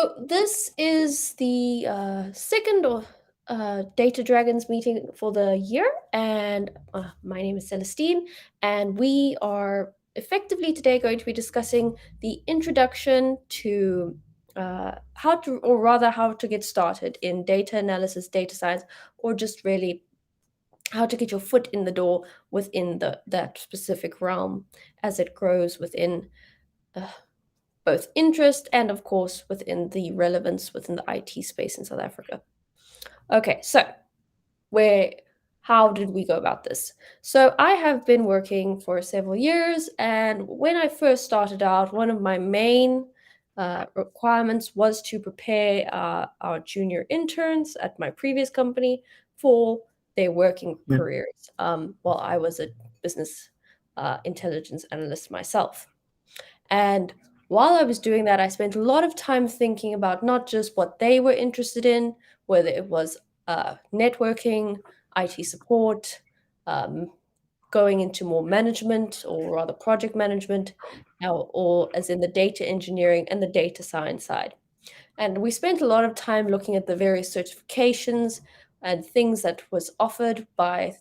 So this is the second or Data Dragons meeting for the year, and my name is Celestine, and we are effectively today going to be discussing the introduction to how to, or rather, how to get started in data analysis, data science, or just really how to get your foot in the door within that specific realm as it grows within. Uh, Both interest and, of course, within the relevance within the IT space in South Africa. Okay, so where how did we go about this? So I have been working for several years, and when I first started out, one of my main requirements was to prepare our junior interns at my previous company for their working Mm, careers while I was a business intelligence analyst myself. And while I was doing that, I spent a lot of time thinking about not just what they were interested in, whether it was networking, IT support, um, going into more management or rather project management, or as in the data engineering and the data science side. And we spent a lot of time looking at the various certifications and things that was offered by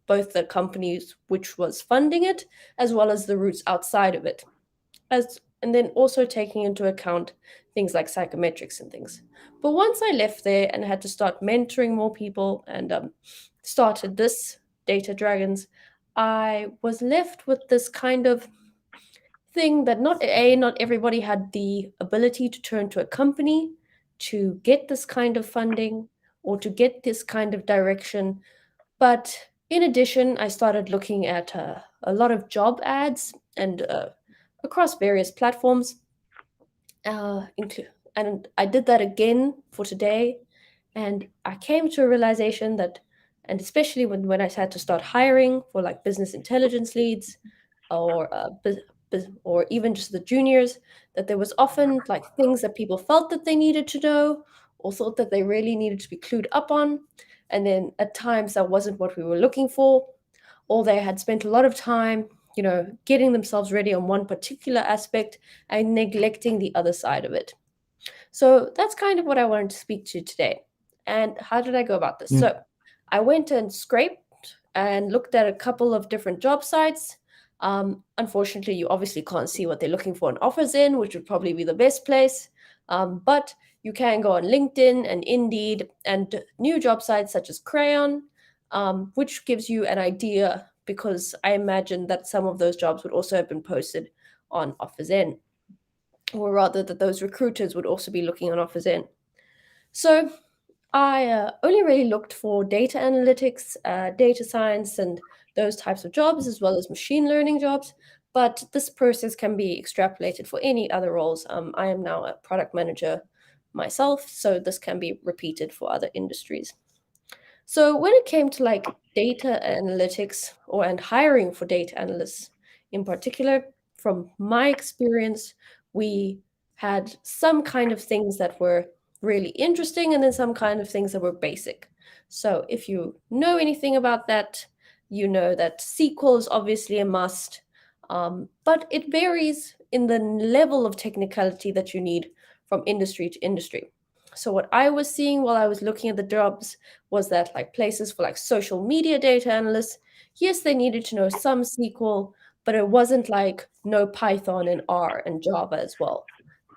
both the companies which was funding it, as well as the routes outside of it, as and then also taking into account things like psychometrics and things. But once I left there and had to start mentoring more people and started this Data Dragons, I was left with this kind of thing that not everybody had the ability to turn to a company to get this kind of funding or to get this kind of direction. But in addition, I started looking at a lot of job ads and across various platforms. And I did that again for today, and I came to a realization that, and especially when I had to start hiring for like business intelligence leads, or or even just the juniors, that there was often like things that people felt that they needed to know or thought that they really needed to be clued up on, and then at times that wasn't what we were looking for, or they had spent a lot of time, getting themselves ready on one particular aspect and neglecting the other side of it. So that's kind of what I wanted to speak to today. And how did I go about this? mm, So I went and scraped and looked at a couple of different job sites. Unfortunately, you obviously can't see what they're looking for in offers in, which would probably be the best place. But you can go on LinkedIn and Indeed and new job sites such as Crayon, which gives you an idea, because I imagine that some of those jobs would also have been posted on offers in, or rather that those recruiters would also be looking on offers in. So I only really looked for data analytics, data science, and those types of jobs, as well as machine learning jobs. But this process can be extrapolated for any other roles. I am now a product manager myself, so this can be repeated for other industries. So when it came to like data analytics and hiring for data analysts in particular, from my experience, we had some kind of things that were really interesting and then some kind of things that were basic. So if you know anything about that, you know that SQL is obviously a must, but it varies in the level of technicality that you need from industry to industry. So what I was seeing while I was looking at the jobs was that like places for like social media data analysts, yes, they needed to know some SQL, but it wasn't like no Python and R and Java as well.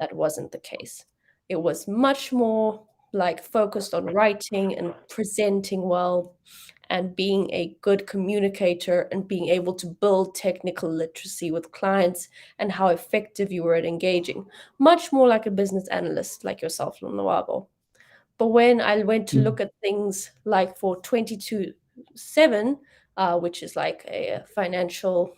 That wasn't the case. It was much more like focused on writing and presenting well and being a good communicator and being able to build technical literacy with clients and how effective you were at engaging, much more like a business analyst like yourself, Lonawabo. But when I went to mm, look at things like for 22/7, which is like a financial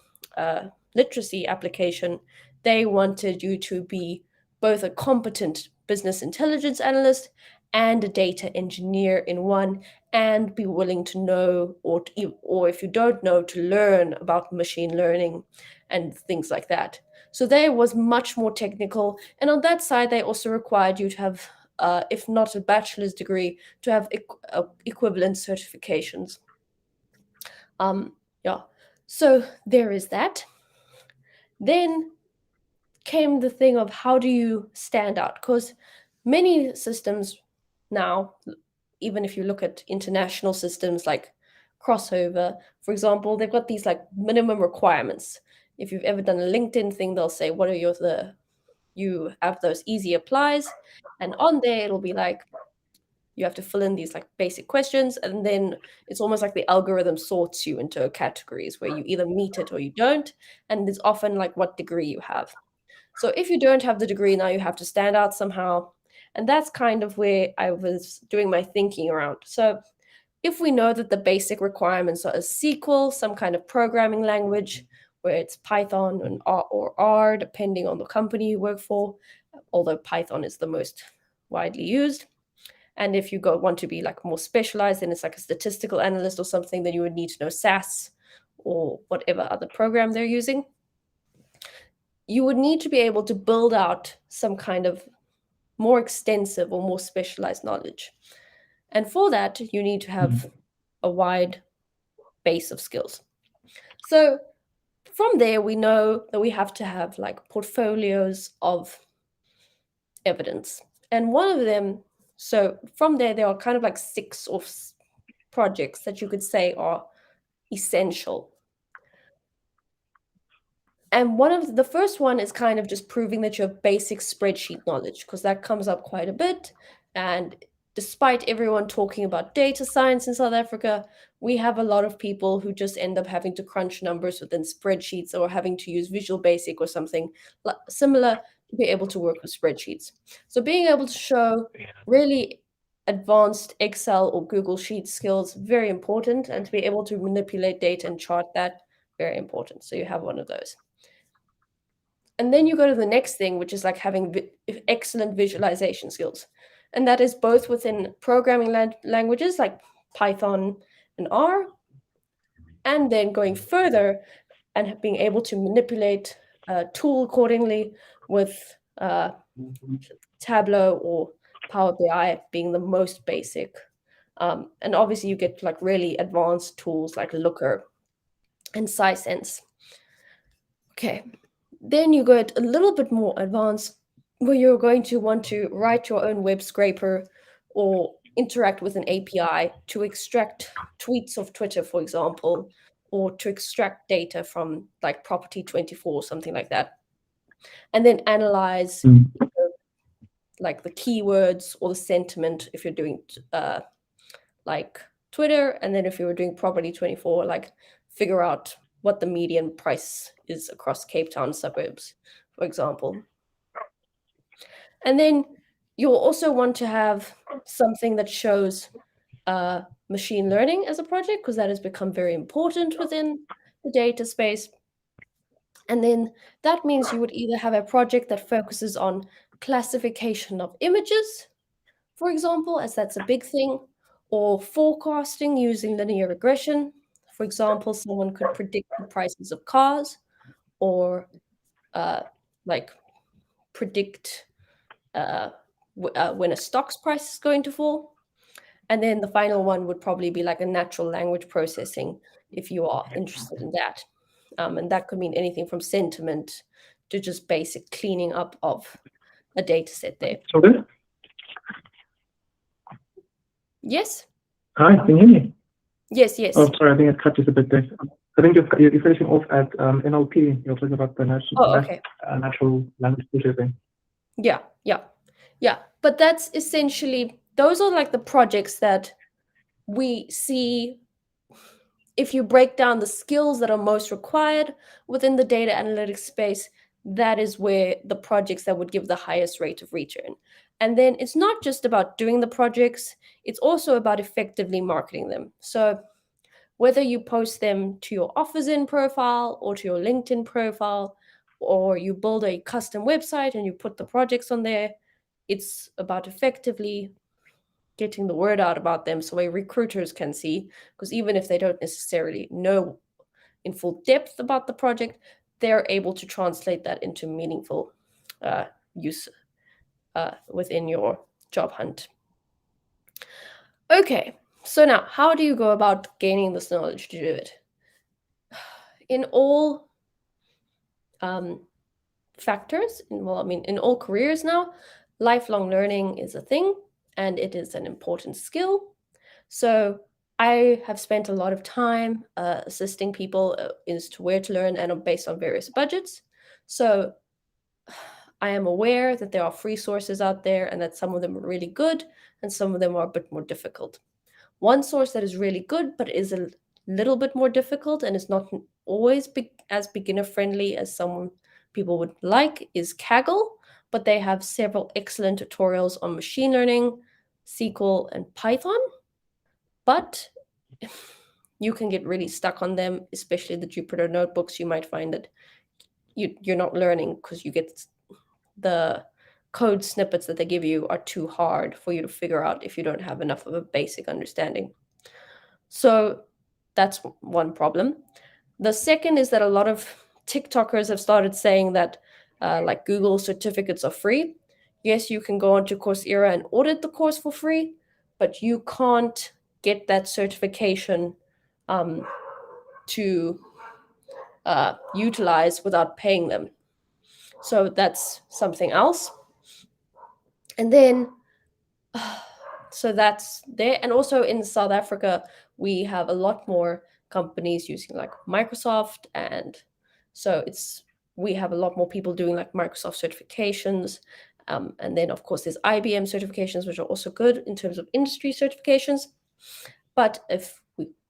literacy application, they wanted you to be both a competent business intelligence analyst and a data engineer in one, and be willing to know, or if you don't know, to learn about machine learning and things like that. So there was much more technical, and on that side, they also required you to have, if not a bachelor's degree, to have equivalent certifications. Yeah, so there is that. Then came the thing of how do you stand out? Because many systems now, even if you look at international systems like Crossover, for example, they've got these like minimum requirements. If you've ever done a LinkedIn thing, they'll say, what are you have those easy applies. And on there, it'll be like, you have to fill in these like basic questions. And then it's almost like the algorithm sorts you into categories where you either meet it or you don't. And it's often like what degree you have. So if you don't have the degree, now you have to stand out somehow. And that's kind of where I was doing my thinking around. So if we know that the basic requirements are a SQL, some kind of programming language, where it's Python and or R, depending on the company you work for, although Python is the most widely used. And if you want to be like more specialized, then it's like a statistical analyst or something, then you would need to know SAS or whatever other program they're using. You would need to be able to build out some kind of more extensive or more specialized knowledge. And for that, you need to have a wide base of skills. So from there, we know that we have to have like portfolios of evidence. And one of them, so from there are kind of like 6 projects that you could say are essential. And one of the first one is kind of just proving that you have basic spreadsheet knowledge, because that comes up quite a bit. And despite everyone talking about data science in South Africa, we have a lot of people who just end up having to crunch numbers within spreadsheets or having to use Visual Basic or something similar to be able to work with spreadsheets. So being able to show really advanced Excel or Google Sheet skills, very important. And to be able to manipulate data and chart that, very important. So you have one of those. And then you go to the next thing, which is like having excellent visualization skills. And that is both within programming languages like Python and R, and then going further and being able to manipulate a tool accordingly with Tableau or Power BI being the most basic. And obviously you get like really advanced tools like Looker and Sisense. Okay. Then you get a little bit more advanced where you're going to want to write your own web scraper or interact with an API to extract tweets of Twitter, for example, or to extract data from like Property 24 or something like that. And then analyze like the keywords or the sentiment if you're doing like Twitter. And then if you were doing Property 24, like figure out what the median price is across Cape Town suburbs, for example. And then you'll also want to have something that shows machine learning as a project, because that has become very important within the data space. And then that means you would either have a project that focuses on classification of images, for example, as that's a big thing, or forecasting using linear regression. For example, someone could predict the prices of cars or like predict when a stock's price is going to fall. And then the final one would probably be like a natural language processing if you are interested in that. And that could mean anything from sentiment to just basic cleaning up of a data set there. Okay. Yes? Hi, can you hear me? Yes, yes. Oh, sorry, I think it cut just a bit there. I think you're finishing off at NLP. You're talking about the natural language processing. Yeah. But that's essentially, those are like the projects that we see. If you break down the skills that are most required within the data analytics space, that is where the projects that would give the highest rate of return. And then it's not just about doing the projects, it's also about effectively marketing them. So whether you post them to your OfferZen profile or to your LinkedIn profile, or you build a custom website and you put the projects on there, it's about effectively getting the word out about them so recruiters can see, because even if they don't necessarily know in full depth about the project, they're able to translate that into meaningful use within your job hunt. Okay, so now how do you go about gaining this knowledge to do it? In all factors, in all careers now, lifelong learning is a thing and it is an important skill. So I have spent a lot of time assisting people as to where to learn and based on various budgets. So I am aware that there are free sources out there and that some of them are really good and some of them are a bit more difficult. One source that is really good but is a little bit more difficult and is not always as beginner friendly as some people would like is Kaggle, but they have several excellent tutorials on machine learning, SQL, and Python. But you can get really stuck on them, especially the Jupyter notebooks. You might find that you're not learning because you get the code snippets that they give you are too hard for you to figure out if you don't have enough of a basic understanding. So that's one problem. The second is that a lot of TikTokers have started saying that like Google certificates are free. Yes, you can go onto Coursera and audit the course for free, but you can't get that certification to utilize without paying them. So that's something else. And then, so that's there. And also in South Africa, we have a lot more companies using like Microsoft. And so we have a lot more people doing like Microsoft certifications. And then, of course, there's IBM certifications, which are also good in terms of industry certifications. But if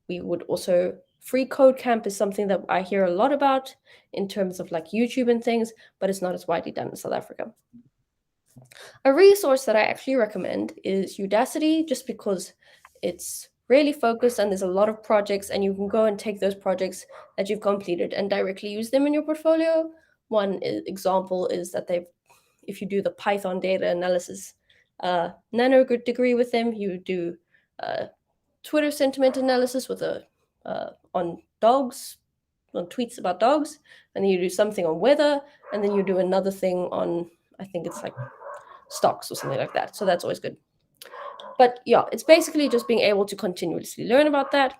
we would also, free code camp is something that I hear a lot about in terms of like YouTube and things, but it's not as widely done in South Africa. A resource that I actually recommend is Udacity, just because it's really focused and there's a lot of projects and you can go and take those projects that you've completed and directly use them in your portfolio. One example is that if you do the Python data analysis nano degree with them, you do Twitter sentiment analysis with on dogs, on tweets about dogs, and then you do something on weather, and then you do another thing on, I think it's like stocks or something like that. So that's always good. But yeah, it's basically just being able to continuously learn about that.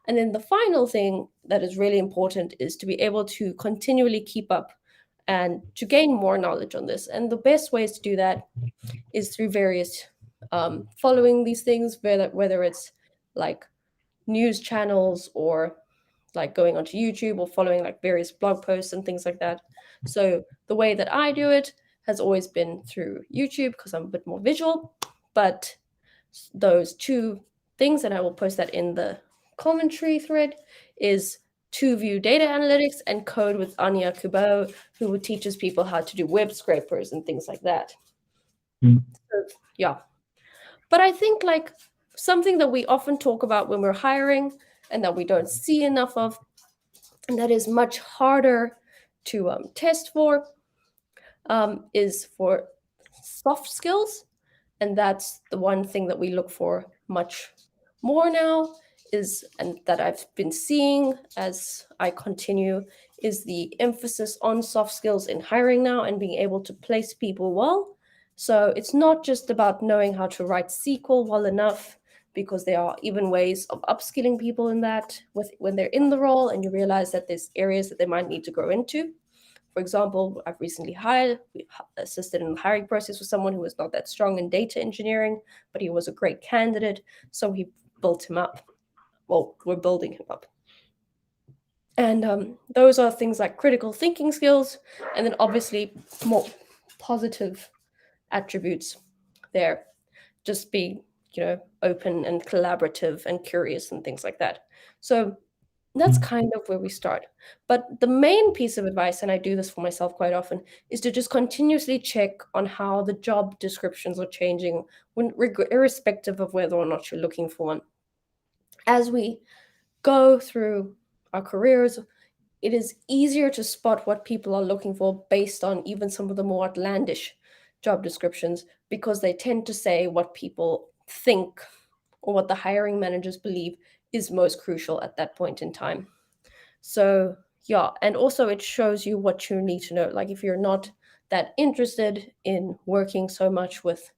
And then the final thing that is really important is to be able to continually keep up and to gain more knowledge on this. And the best ways to do that is through various following these things, whether it's like news channels or like going onto YouTube or following like various blog posts and things like that. So the way that I do it has always been through YouTube because I'm a bit more visual, but those two things, and I will post that in the commentary thread, is To View Data Analytics and Code with Anya Kubo, who teaches people how to do web scrapers and things like that. So, yeah. But I think like something that we often talk about when we're hiring and that we don't see enough of, and that is much harder to test for, is for soft skills. And that's the one thing that we look for much more now is, and that I've been seeing as I continue, is the emphasis on soft skills in hiring now and being able to place people well. So it's not just about knowing how to write SQL well enough, because there are even ways of upskilling people in that when they're in the role and you realize that there's areas that they might need to grow into. For example, I've recently assisted in the hiring process with someone who was not that strong in data engineering, but he was a great candidate. So we built him up. Well, we're building him up. And those are things like critical thinking skills, and then obviously more positive attributes there. Just be, open and collaborative and curious and things like that. So that's kind of where we start. But the main piece of advice, and I do this for myself quite often, is to just continuously check on how the job descriptions are changing, irrespective of whether or not you're looking for one. As we go through our careers, it is easier to spot what people are looking for based on even some of the more outlandish job descriptions, because they tend to say what people think or what the hiring managers believe is most crucial at that point in time. So yeah, and also it shows you what you need to know. Like if you're not that interested in working so much with,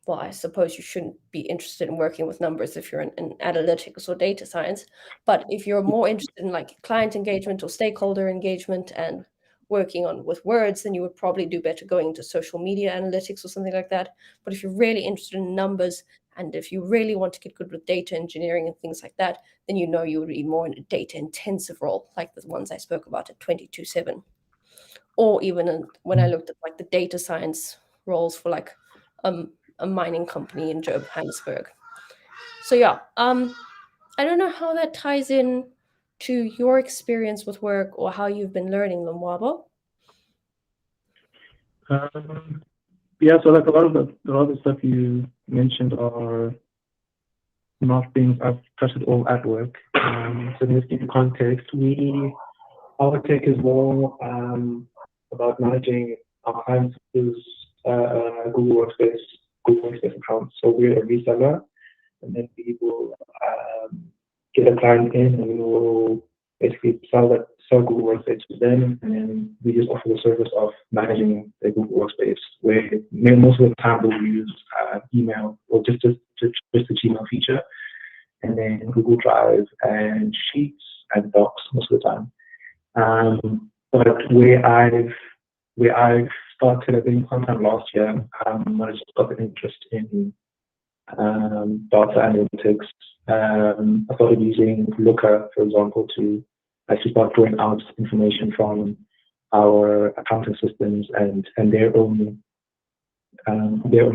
well, I suppose you shouldn't be interested in working with numbers if you're in analytics or data science. But if you're more interested in like client engagement or stakeholder engagement and working on with words, then you would probably do better going into social media analytics or something like that. But if you're really interested in numbers, and if you really want to get good with data engineering and things like that, then you would be more in a data intensive role, like the ones I spoke about at 22/7. Or even when I looked at like the data science roles for like a mining company in Johannesburg. So yeah, I don't know how that ties in to your experience with work or how you've been learning them, Wabo. Yeah, so like a lot of the stuff you mentioned are not things I've touched at all at work. So just in context, our tech is more about managing our clients' Google Workspace accounts. So we're a reseller, and then we will get a client in, and we will basically sell Google Workspace to them, and then we just offer the service of managing the Google Workspace, where most of the time we'll use email or just the Gmail feature, and then Google Drive and Sheets and Docs most of the time. But where I've started doing content last year, I just got an interest in data analytics. I started using Looker, for example, to actually start drawing out information from our accounting systems and their own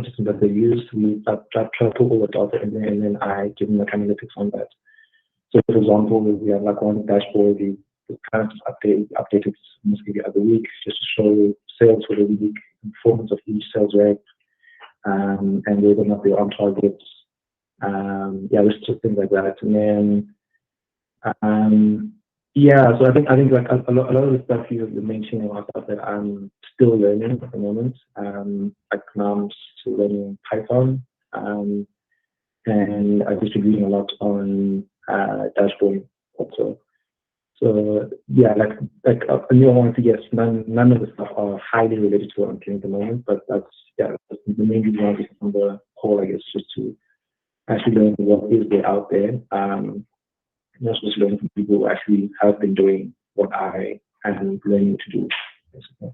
system that they use. I try to put all the data in there, and then I give them analytics on that. So, for example, we have like one dashboard, the kind of updated almost every other week, just to show sales for the week, performance of each sales rep, and whether or not they're on targets. Just things like that. And then, so I think like a lot of the stuff you're mentioning are stuff that I'm still learning at the moment. Like now I'm still learning Python, and I'm just reading a lot on dashboarding also. So like a new one. Yes, none of the stuff are highly related to what I'm doing at the moment, but that's the main reason why on the call, I guess, just to actually learn what is there out there. Not just learning from people who actually have been doing what I am learning to do, basically.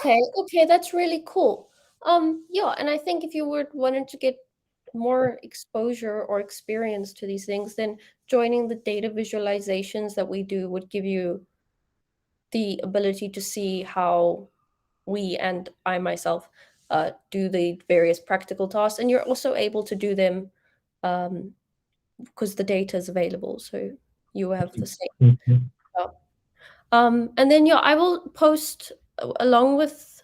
Okay, that's really cool. And I think if you wanted to get more exposure or experience to these things, then joining the data visualizations that we do would give you the ability to see how we and I myself do the various practical tasks, and you're also able to do them because the data is available, so you have the same. Mm-hmm. And then I will post along with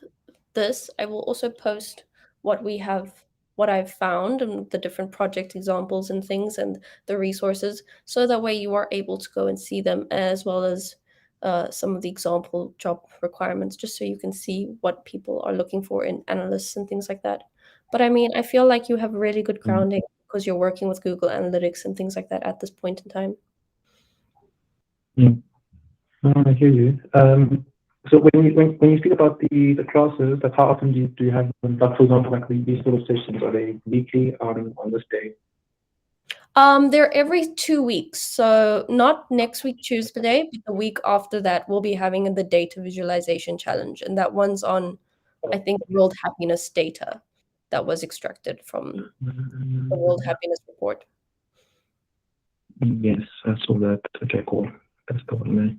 this. I will also post what I've found and the different project examples and things and the resources, so that way you are able to go and see them, as well as some of the example job requirements, just so you can see what people are looking for in analysts and things like that. But I mean, I feel like you have really good grounding because you're working with Google Analytics and things like that at this point in time. I hear you. So when you speak about the classes, like how often do you have them? Like, for example, like these sort of sessions, are they weekly on this day? They're every 2 weeks. So not next week Tuesday, but the week after that, we'll be having the data visualization challenge. And that one's on, I think, world happiness data that was extracted from the World Happiness Report. Yes, I saw that. Okay, cool. That's the one there.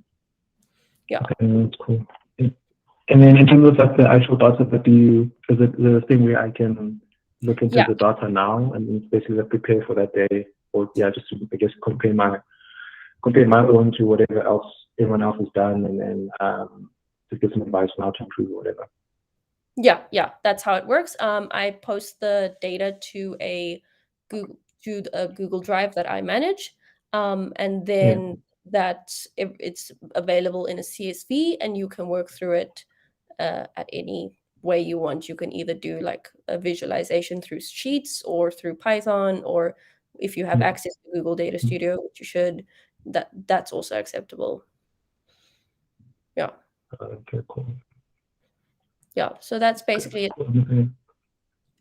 Yeah. Okay, that's cool. And then in terms of like the actual data, that is it the thing where I can look into the data now and basically prepare for that day, or just to, I guess, compare my own to whatever else everyone else has done, and then to get some advice on how to improve or whatever. Yeah, that's how it works. I post the data to a Google Drive that I manage, and then it's available in a CSV, and you can work through it at any way you want. You can either do like a visualization through Sheets or through Python, or if you have access to Google Data Studio, which you should, that's also acceptable. Yeah. Okay, cool. Yeah, so that's basically it.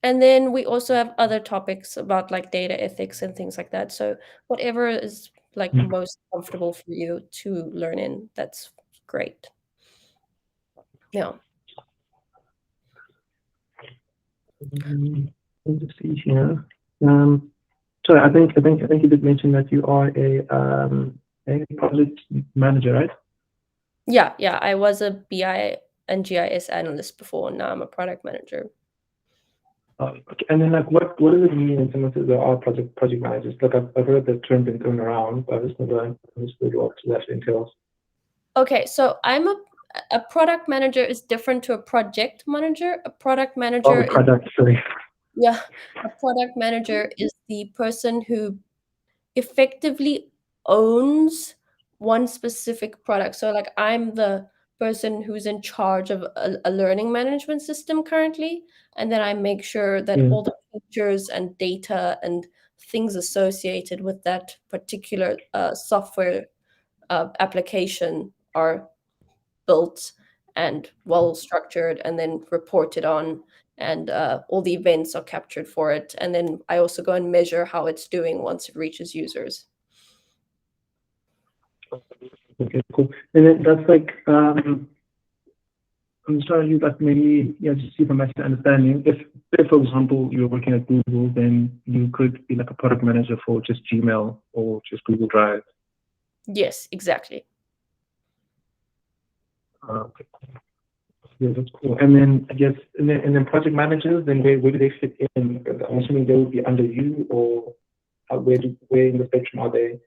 And then we also have other topics about like data ethics and things like that. So whatever is like most comfortable for you to learn in, that's great. Yeah. Let me see here. Sorry, I think you did mention that you are a project manager, right? Yeah, I was a BI and GIS analyst before. Now I'm a product manager. Okay. And then, like, what does it mean in terms of the our project managers? Like, I've heard the term been thrown around, but I just never understood what that entails. Okay, so a product manager is different to a project manager. A product Oh, manager is, product, sorry. yeah, a product manager is the person who effectively owns one specific product. So like I'm the person who's in charge of a learning management system currently, and then I make sure that Yeah. all the features and data and things associated with that particular software application are built and well structured and then reported on, and all the events are captured for it, and then I also go and measure how it's doing once it reaches users. Okay, cool. And then that's like, I'm sorry, you like maybe, yeah, just see from my understanding. If, for example, you're working at Google, then you could be like a product manager for just Gmail or just Google Drive. Yes, exactly. Okay. Yeah, that's cool. And then I guess, and then project managers, then where do they fit in? Because I'm assuming they would be under you, or where in the spectrum are they?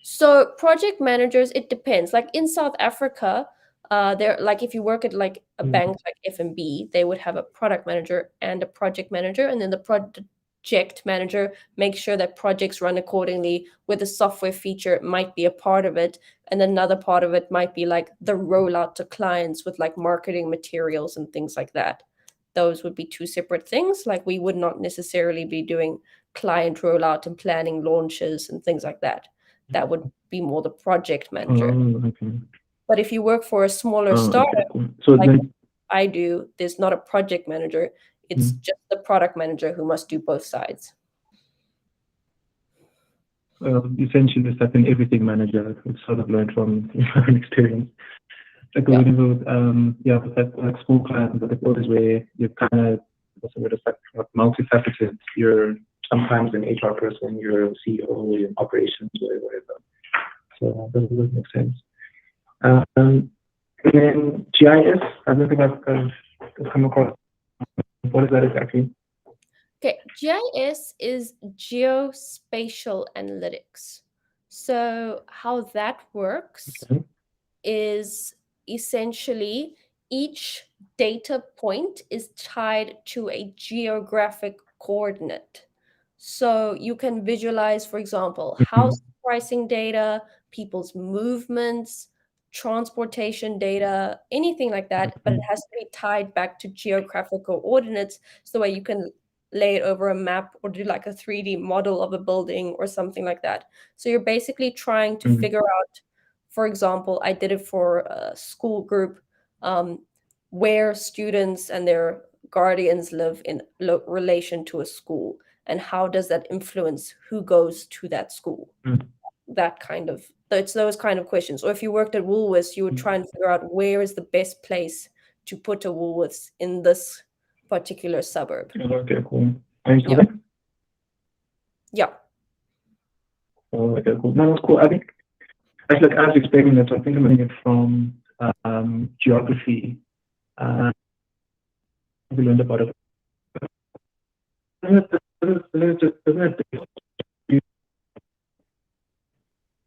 So project managers, it depends. Like in South Africa, they're like if you work at like a Mm, bank like FNB, they would have a product manager and a project manager, and then the project manager makes sure that projects run accordingly with a software feature might be a part of it, and another part of it might be like the rollout to clients with like marketing materials and things like that. Those would be two separate things. Like we would not necessarily be doing client rollout and planning launches and things like that. That would be more the project manager. okay. But if you work for a smaller Okay, startup cool. So like then, I do, there's not a project manager. It's mm, just the product manager who must do both sides. essentially, it's like an everything manager. It's sort of learned from your own experience. Like Yeah. whenever, yeah, with like school clients, but the quote is where you're kind of, what's the word, it's like multifaceted. You're sometimes an HR person, you're a CEO, you're in operations, whatever. So that does make sense. And then GIS, I don't think I've come across. What is that exactly? Okay, GIS is geospatial analytics. So how that works Okay. is essentially each data point is tied to a geographic coordinate. So you can visualize, for example, Mhm. house pricing data, people's movements, transportation data, anything like that, but it has to be tied back to geographical coordinates so that you can lay it over a map or do like a 3D model of a building or something like that. So you're basically trying to Mhm. figure out, for example, I did it for a school group, um, where students and their guardians live in relation to a school, and how does that influence who goes to that school. Mhm. That kind of, it's those kind of questions. Or if you worked at Woolworths, you would try and figure out where is the best place to put a Woolworths in this particular suburb. Okay, cool. Are you still Yeah. there? Yeah. Oh, okay, cool. No, that's cool. I think, actually, like, as explaining that, I think I'm learning it from geography. We learned about it. Isn't it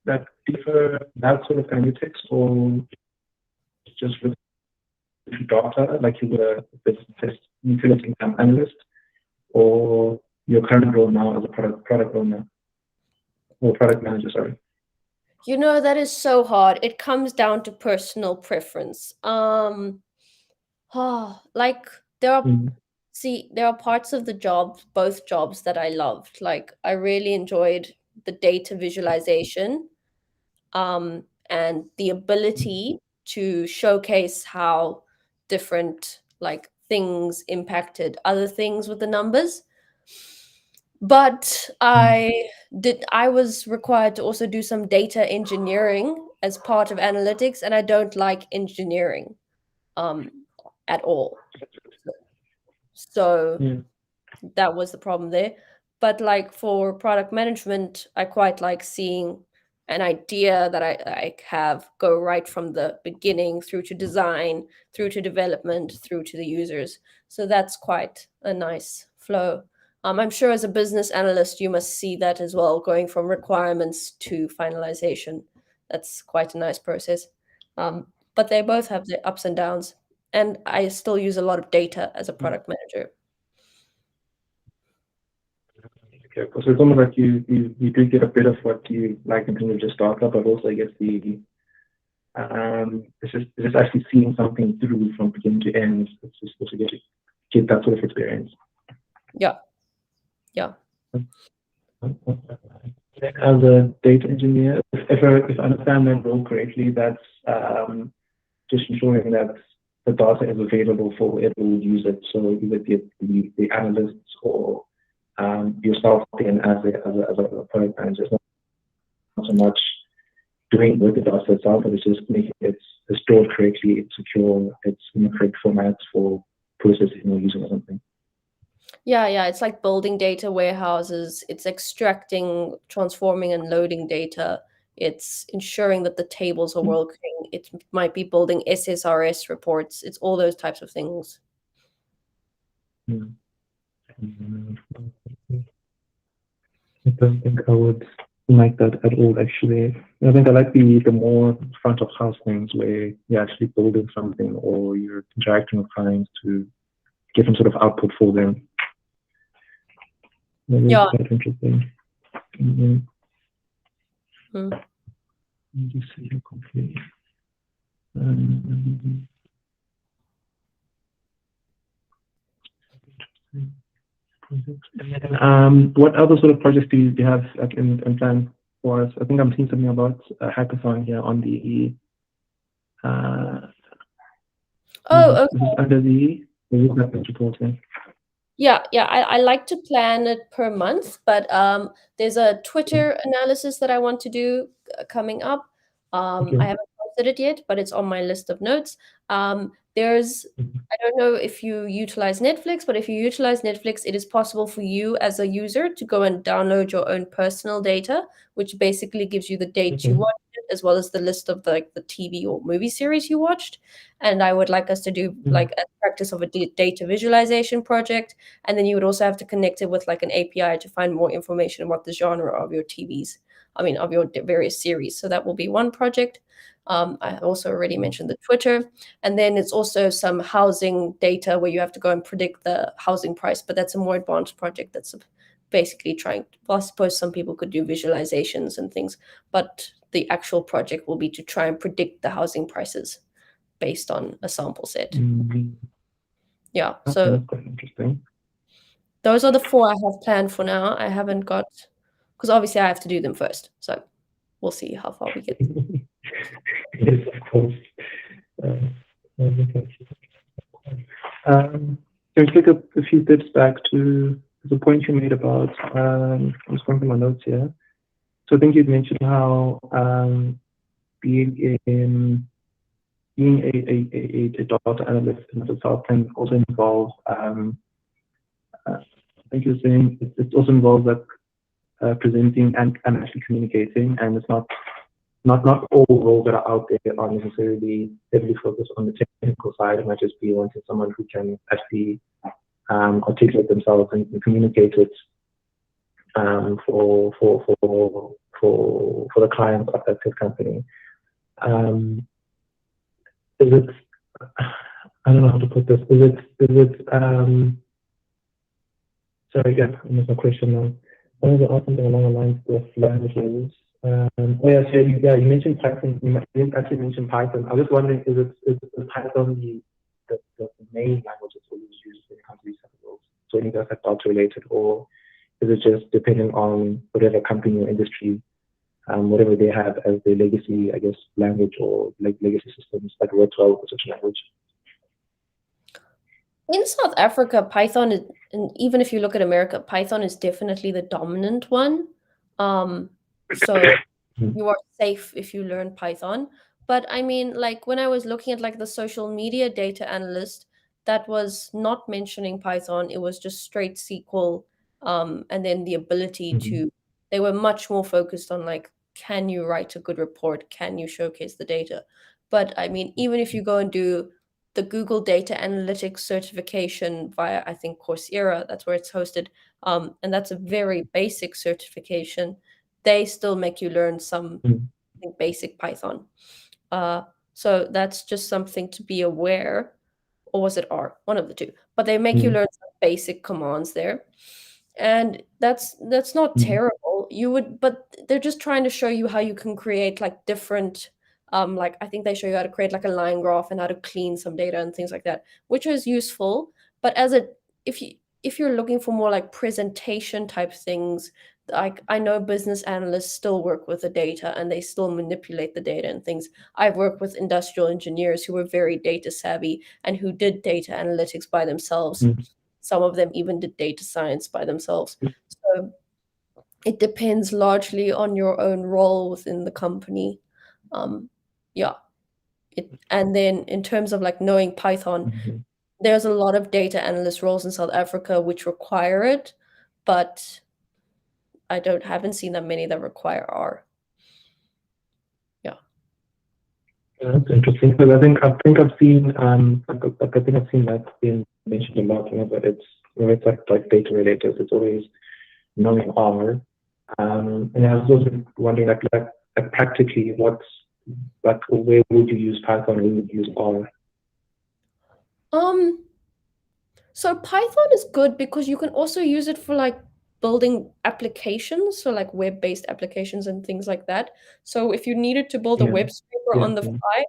that differ that sort of analytics, or just with data, like you were a business utility analyst, or your current role now as a product owner or product manager, sorry. You know, that is so hard. It comes down to personal preference. Like there are, Mm. see, there are parts of the job, both jobs that I loved. Like I really enjoyed the data visualization, and the ability to showcase how different like things impacted other things with the numbers. But I was required to also do some data engineering as part of analytics, and I don't like engineering um, at all. So Yeah. that was the problem there. But like for product management, I quite like seeing an idea that I have go right from the beginning through to design, through to development, through to the users. So that's quite a nice flow. I'm sure as a business analyst, you must see that as well, going from requirements to finalization. That's quite a nice process. But they both have their ups and downs. And I still use a lot of data as a product manager. Okay, so it's almost like you do get a bit of what you like in terms of just startup, but also I guess it's just actually seeing something through from beginning to end. It's just supposed to get that sort of experience. Yeah. Yeah. As a data engineer, if I understand that role correctly, that's just ensuring that the data is available for whoever will use it. So either the analysts or yourself then as a product manager, it's not so much doing with the data itself, but it's just making it stored correctly, it's secure, it's in the correct formats for processing or using or something. Yeah, it's like building data warehouses. It's extracting, transforming, and loading data. It's ensuring that the tables are working. It might be building SSRS reports. It's all those types of things. Mm. I don't think I would like that at all, actually. I think I like the more front of house things where you're actually building something or you're interacting with clients to get some sort of output for them. That is Yeah. quite interesting. Mm-hmm. Mm. Let me just see here quickly. What other sort of projects do you have in plan for us? I think I'm seeing something about a hackathon here on the. Oh, This is under the report. yeah. I like to plan it per month, but there's a Twitter analysis that I want to do coming up. Okay. I haven't posted it yet, but it's on my list of notes. There's I don't know if you utilize Netflix, but if you utilize Netflix, it is possible for you as a user to go and download your own personal data, which basically gives you the date you Okay. watched it, as well as the list of the TV or movie series you watched. And I would like us to do like a practice of a data visualization project. And then you would also have to connect it with like an API to find more information about the genre of your TVs. I mean, of your various series. So that will be one project. I also already mentioned the Twitter. And then it's also some housing data where you have to go and predict the housing price. But that's a more advanced project that's basically trying, well, I suppose some people could do visualizations and things. But the actual project will be to try and predict the housing prices based on a sample set. Yeah. So that's quite interesting. those are the 4 I have planned for now. I haven't got, because obviously I have to do them first. So we'll see how far we get. Yes, of course. Can we take a few steps back to the point you made about, I'm just going through my notes here. So I think you'd mentioned how being a data analyst in itself can also involve, I think you're saying it also involves like presenting and actually communicating, and it's not all roles that are out there are necessarily heavily focused on the technical side. It might just be wanting someone who can actually articulate themselves and communicate it for the clients of that tech company. Is it? I don't know how to put this. Is it? Sorry, again, I missed my question now. I wanted to ask something along the lines of languages. You mentioned Python. You didn't actually mention Python. I was just wondering, is Python the main language that's always used when it comes to these type of roles? So anything that's data related, or is it just depending on whatever company or industry, whatever they have as their legacy, I guess, language or like legacy systems that work well with such a language? In South Africa, Python is, and even if you look at America, Python is definitely the dominant one. So Mm, you are safe if you learn Python. But I mean, like when I was looking at like the social media data analyst, that was not mentioning Python. It was just straight SQL, and then the ability mhm, to. They were much more focused on like, can you write a good report? Can you showcase the data? But I mean, even if you go and do the Google Data Analytics certification via, I think, Coursera, that's where it's hosted, and that's a very basic certification. They still make you learn some, mm, I think, basic Python. Uh, so that's just something to be aware. Or was it R? One of the two. But they make you mm, learn some basic commands there. And that's not mm, terrible. You would, but they're just trying to show you how you can create like different, like I think they show you how to create like a line graph and how to clean some data and things like that, which is useful. But as a, if you're looking for more like presentation type things, like I know business analysts still work with the data and they still manipulate the data and things. I've worked with industrial engineers who were very data savvy and who did data analytics by themselves. mm, Some of them even did data science by themselves. So it depends largely on your own role within the company. Um, yeah. And then in terms of like knowing Python, mhm. there's a lot of data analyst roles in South Africa which require it, but I don't haven't seen that many that require R. Yeah. Yeah, that's interesting because I think I've seen I think I've seen that being mentioned a lot, but it's when it's like data related, it's always knowing R. And I was also wondering like practically what's like where would you use Python? Where would you use R? Um, so Python is good because you can also use it for like building applications, so like web-based applications and things like that. So if you needed to build a Yeah, web scraper yeah, on the yeah. fly,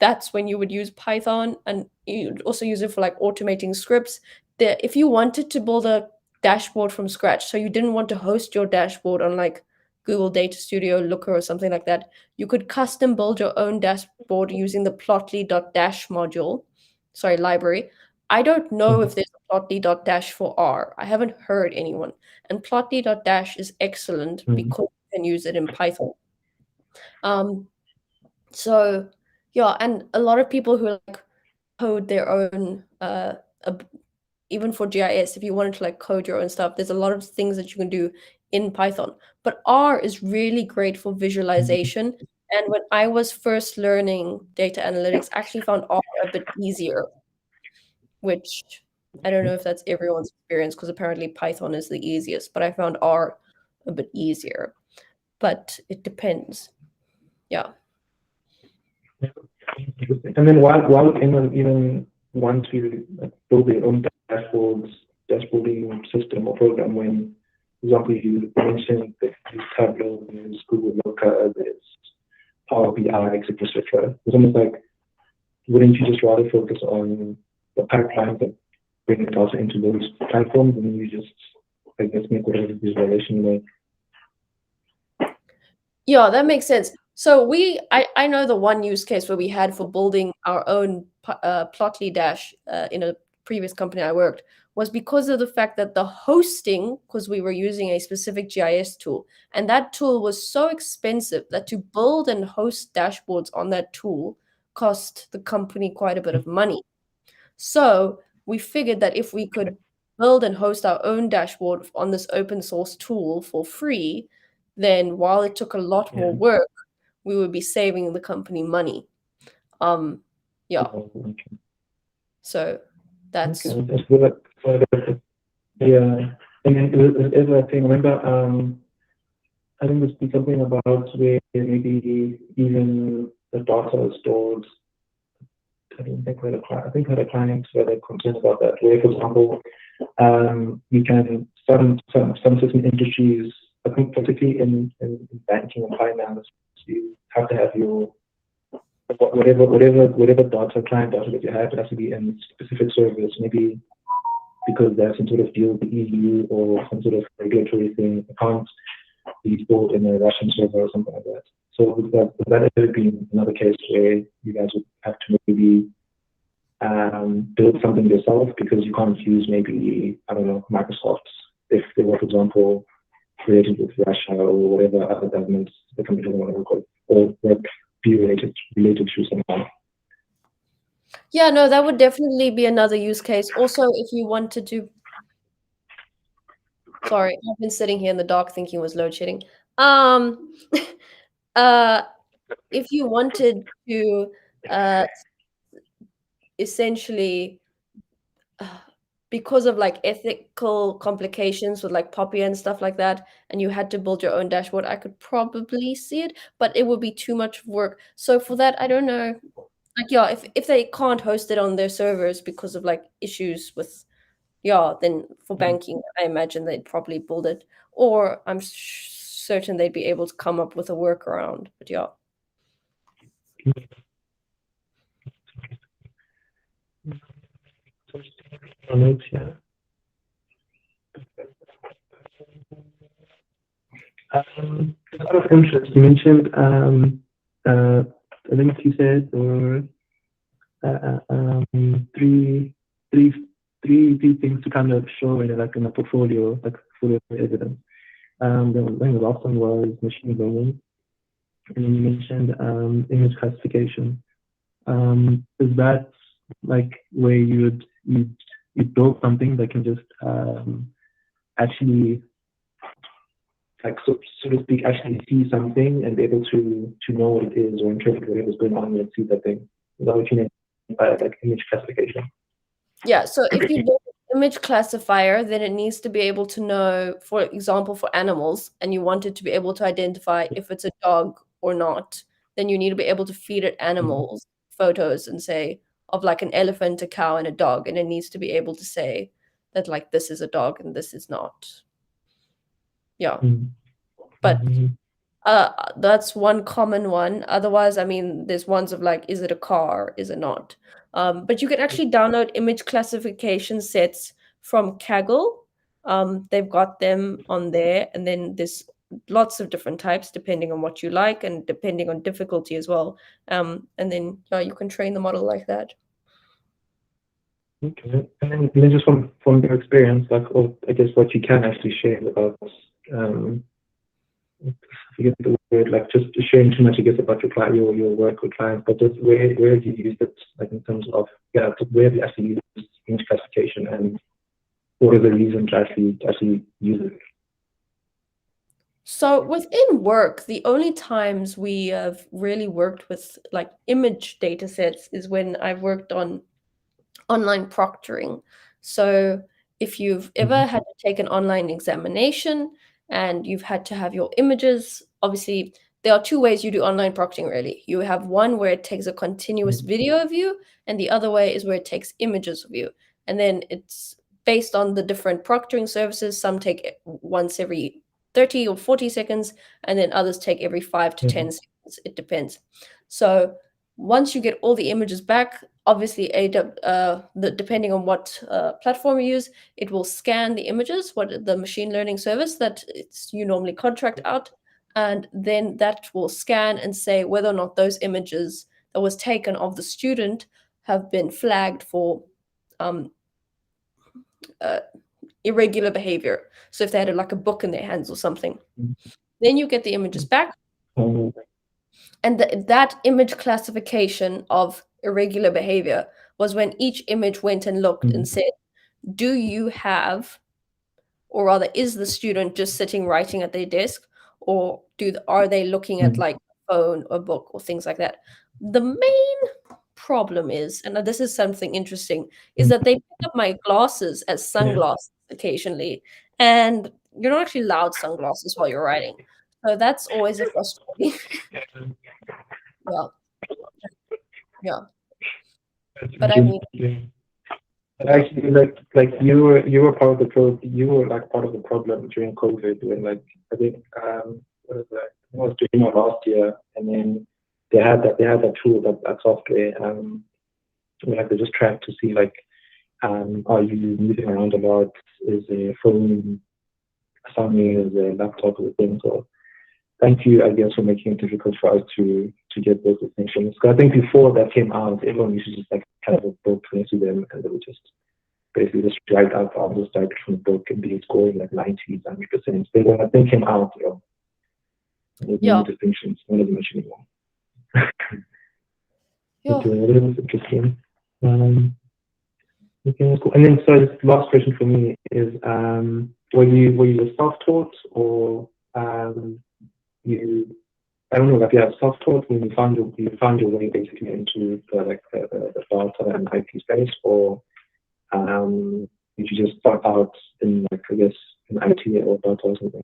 that's when you would use Python, and you'd also use it for like automating scripts. If you wanted to build a dashboard from scratch, so you didn't want to host your dashboard on like Google Data Studio, Looker, or something like that, you could custom build your own dashboard using the plotly.dash module, sorry, library. I don't know Mhm, if there's a plotly.dash for R. I haven't heard anyone. And plotly.dash is excellent mhm, because you can use it in Python. Um, so yeah, and a lot of people who like code their own even for GIS, if you wanted to like code your own stuff, there's a lot of things that you can do in Python. But R is really great for mhm. visualization. And when I was first learning data analytics, I actually found R a bit easier, which I don't know if that's everyone's experience because apparently Python is the easiest, but I found R a bit easier. But it depends. Yeah. And then why would anyone even want to like, build their own dashboarding system or program when, for example, you mentioned that you use Tableau, you use Google Looker, there's Power BI, etc., etc. It's almost like, wouldn't you just rather focus on the pipelines that bring it also into those platforms and you just, I guess, make whatever visualization you make? Yeah, that makes sense. So I know the one use case where we had for building our own Plotly Dash in a previous company I worked was because of the fact that the hosting, because we were using a specific GIS tool, and that tool was so expensive that to build and host dashboards on that tool cost the company quite a bit of money. So we figured that if we could build and host our own dashboard on this open source tool for free, then while it took a lot Yeah. more work, we would be saving the company money. Um, yeah, Okay. so that's Okay. That's good. Yeah. And then there's a thing, remember, I think there's something about where maybe even the data is stored. I don't think I think we had a client where they're concerned about that. Where, for example, you can some certain industries, I think particularly in banking and finance, you have to have your whatever data, client data that you have, it has to be in specific service, maybe because there's some sort of deal with the EU or some sort of regulatory thing. It can't be stored in a Russian server or something like that. So would that ever been another case where you guys would have to maybe build something yourself because you can't use maybe, I don't know, Microsoft if they were, for example, related with Russia or whatever other governments the company doesn't want to work with, or work be related to somehow. Yeah, no, that would definitely be another use case. Also, if you wanted to, sorry, I've been sitting here in the dark thinking it was load shedding. Uh, if you wanted to essentially because of like ethical complications with like Poppy and stuff like that, and you had to build your own dashboard, I could probably see it, but it would be too much work. So for that, I don't know. Like, yeah, if they can't host it on their servers because of like issues with, yeah, then for banking, I imagine they'd probably build it, or I'm certain they'd be able to come up with a workaround. But yeah. Yeah. Out of interest, you mentioned, I think you said, or three things to kind of show in like in a portfolio, like portfolio evidence. The last one was machine learning, and then you mentioned image classification. Is that like where you build something that can just actually, like so to speak, actually see something and be able to know what it is or interpret whatever's going on and see that thing? Is that what you mean by like image classification? Yeah, so if you build an image classifier, then it needs to be able to know, for example, for animals, and you want it to be able to identify if it's a dog or not, then you need to be able to feed it animals photos and say of like an elephant, a cow, and a dog, and it needs to be able to say that like this is a dog and this is not. Yeah. But that's one common one. Otherwise, I mean, there's ones of like, is it a car? Is it not? But you can actually download image classification sets from Kaggle. They've got them on there, and then there's lots of different types depending on what you like and depending on difficulty as well. And then yeah, you can train the model like that. Okay, and then just from your experience, like, or I guess what you can actually share with us, I forget the word, like just sharing too much, I guess, about your client, your work with clients, but just where have you used it, like in terms of, yeah, where have you actually used image classification, and what are the reasons to actually use it? So within work, the only times we have really worked with like image data sets is when I've worked on online proctoring. So if you've ever had to take an online examination and you've had to have your images, obviously there are two ways you do online proctoring really. You have one where it takes a continuous video of you, and the other way is where it takes images of you. And then it's based on the different proctoring services. Some take once every 30 or 40 seconds, and then others take every 5 to 10 seconds. It depends. So once you get all the images back, obviously depending on what platform you use, it will scan the images, what the machine learning service that you normally contract out, and then that will scan and say whether or not those images that was taken of the student have been flagged for irregular behavior. So if they had like a book in their hands or something, then you get the images back. And that image classification of irregular behavior was when each image went and looked and said, do you have, or rather, is the student just sitting writing at their desk, or are they looking at like a phone or book or things like that? The main problem is, and this is something interesting, is that they pick up my glasses as sunglasses occasionally, and you're not actually allowed sunglasses while you're writing. So that's always a frustrating. Yeah. Yeah. But I mean, Actually, like you were part of you were like part of the problem during COVID when, like, I think what is that? It was during last year, and then they had that tool, that software, where they just track to see like, are you moving around a lot? Is a phone something? Is a laptop or thing? So thank you, I guess, for making it difficult for us to to get those distinctions. Because I think before that came out, everyone used to just like have a book next to them, and they would just basically just write out answers directly from the book and be scoring like 90s, 100%. But when that thing came out, there's no distinctions, none of them anymore. Yeah. Okay, that was interesting. Okay, cool. And then, so this last question for me is, were you self-taught, or you, I don't know, like, yeah, self-taught when you found your way basically into the data and IT space, or did you just start out in, like, I guess, in IT or data or something?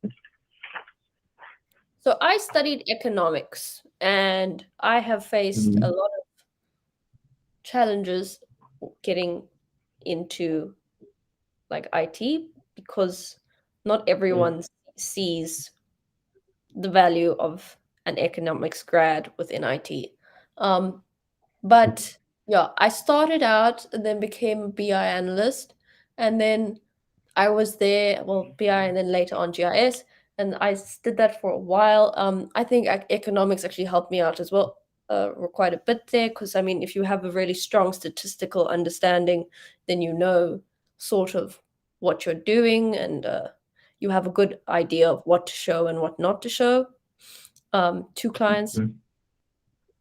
So I studied economics, and I have faced a lot of challenges getting into like IT, because not everyone sees the value of an economics grad within IT. But yeah, I started out and then became a BI analyst, and then I was there, well, BI and then later on GIS, and I did that for a while. I think economics actually helped me out as well, quite a bit there, because I mean, if you have a really strong statistical understanding, then you know sort of what you're doing, and you have a good idea of what to show and what not to show to clients.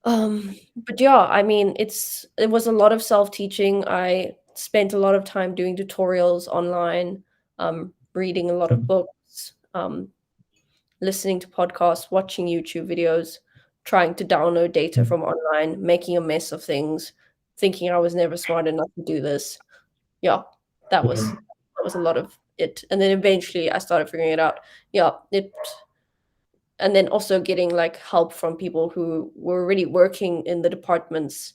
But yeah, I mean, it was a lot of self-teaching. I spent a lot of time doing tutorials online, reading a lot of books, listening to podcasts, watching YouTube videos, trying to download data from online, making a mess of things, thinking I was never smart enough to do this. Yeah, that was a lot of it. And then eventually I started figuring it out. Yeah, and then also getting like help from people who were really working in the departments,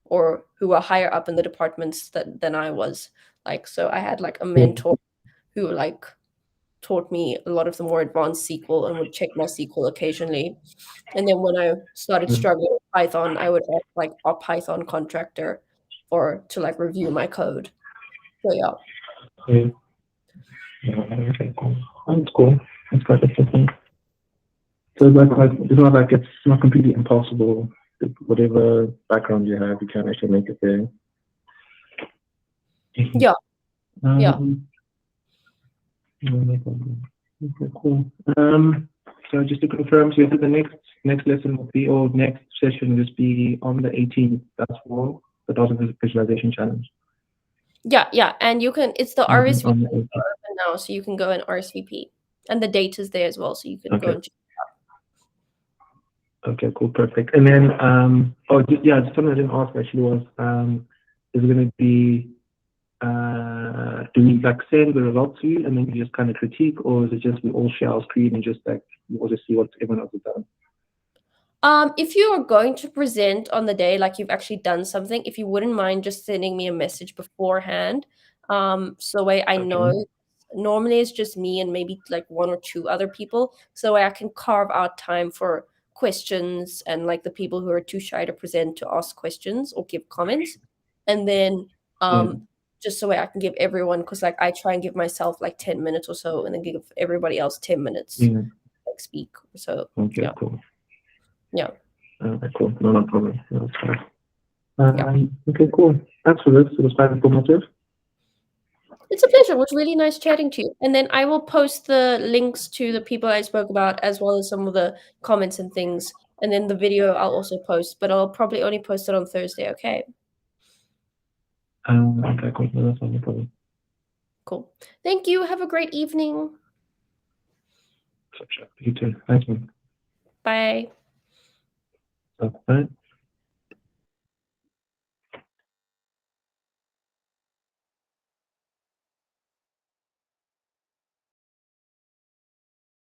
or who were higher up in the departments than I was. Like, so I had like a mentor who like taught me a lot of the more advanced SQL and would check my SQL occasionally. And then when I started struggling with Python, I would ask like a Python contractor to like review my code. So yeah. Okay, cool. That's cool. That's quite interesting. So it's not like it's not completely impossible. Whatever background you have, you can actually make it there. Yeah. Yeah. No problem. Okay, cool. So just to confirm, so the next lesson will be, or next session will just be on the 18th. That's for the data visualization challenge. Yeah. And you can, it's the On RSVP the 18th. now, so you can go and RSVP. And the date is there as well, so you can go and check. Okay, cool, perfect. And then, just something I didn't ask actually was, is it going to be, do we like send the results to you and then you just kind of critique, or is it just we all share our screen and just like we'll just see what everyone else has done? If you are going to present on the day, like you've actually done something, if you wouldn't mind just sending me a message beforehand, so the way I know. Normally it's just me and maybe like one or two other people, so I can carve out time for questions and like the people who are too shy to present to ask questions or give comments. And then just so I can give everyone, because like I try and give myself like 10 minutes or so, and then give everybody else 10 minutes like speak. So Okay, cool. Yeah. Okay, cool. No problem. That's fine. Okay, cool. Thanks for this. It was quite informative. It's a pleasure. It was really nice chatting to you. And then I will post the links to the people I spoke about, as well as some of the comments and things. And then the video I'll also post, but I'll probably only post it on Thursday, okay? Okay, cool. No, that's not a problem. Cool. Thank you. Have a great evening. You too. Thanks, man. Bye. Bye.